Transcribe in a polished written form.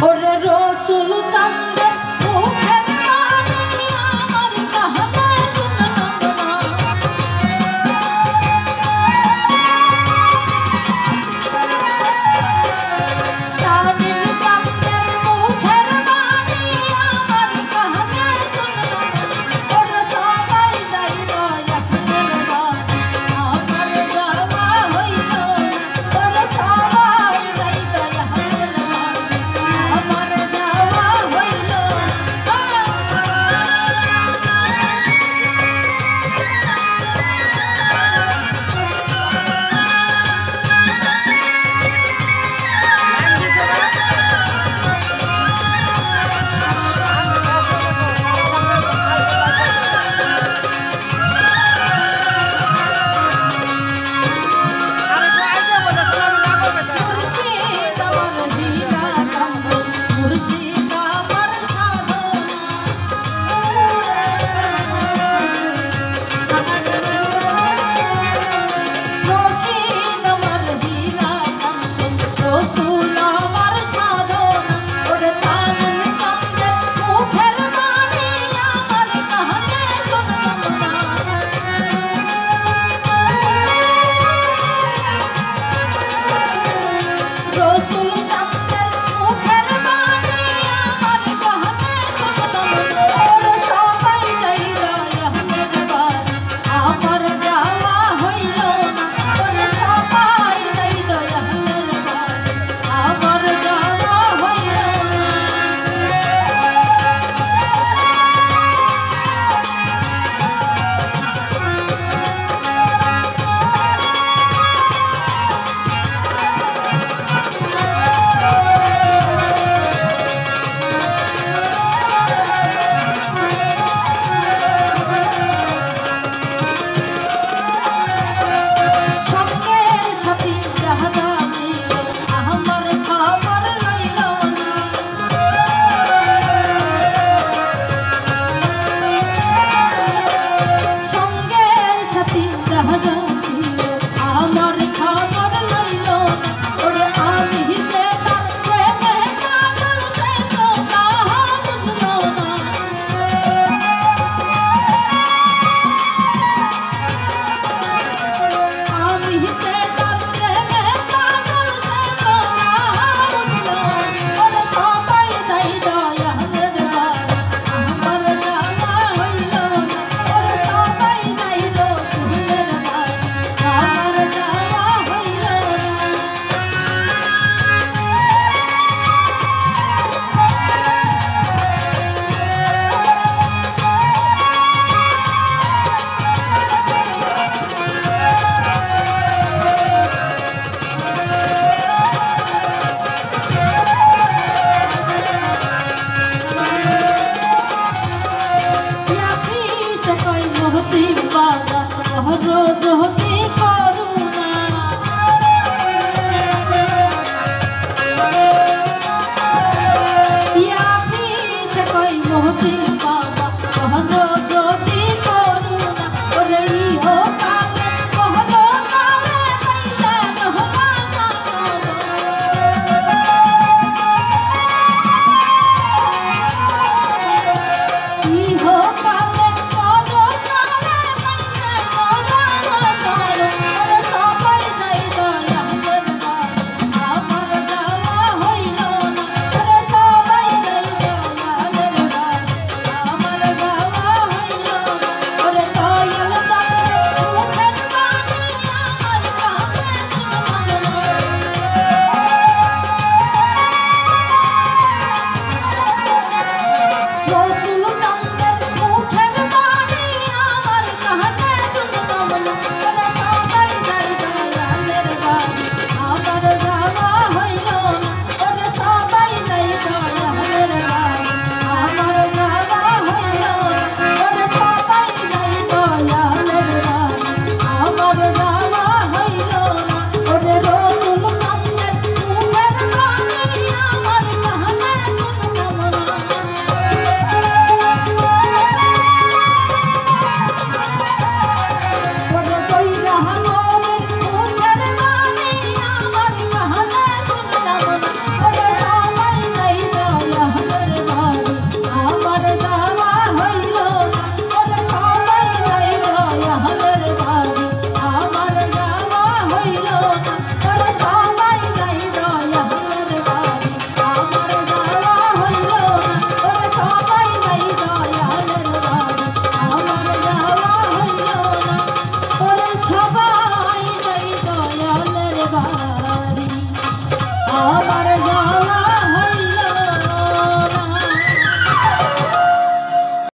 ওরে রসুল চাঁদের মুখের বাণী আমার কানে শুনলাম না। তামিল চাঁদের মুখের বাণী আমার কানে শুনলাম না। ওরে সবাই যাইল একলের বাণী আমার যাওয়া হইল না। ওরে সবাই যাইল একলের বাণী আমার যাওয়া হইল না। মুর্শিদ আমার জিনা কান্দন, মুর্শিদ আমার সাধনা। মুর্শিদ আমার জিনা কান্দন, রসুল আমার সাধনা। ওরে তামিল চাঁদের মুখের বাণী আমার কানে শুনলাম না। রসুল চাঁদের মুখের বাণী আমার কানে শুনলাম না। ওরে সবাই যাইল একলের বাণী আমার যাওয়া হইল না। ওরে সবাই যাইল একলের বাণী আমার যাওয়া হইল না। সঙ্গের সাথী যাহা ছিল আমার খবর লইল না। সঙ্গের সাথী যাহা ছিল আমার খবর লইল না। ওরে আমি যে তার প্রেমে পাগল সে তো তাহা বুঝল না। আমি যে তার প্রেমে পাগল সে তো তাহা বুঝল না। ওরে সবাই যাইল একলের বাণী আমার যাওয়া হইল না। ওরে সবাই যাইল রসুলের বাণী আমার যাওয়া হইল না। কই মহতি বাবা অহরো জহতি করুণা। কই মহতি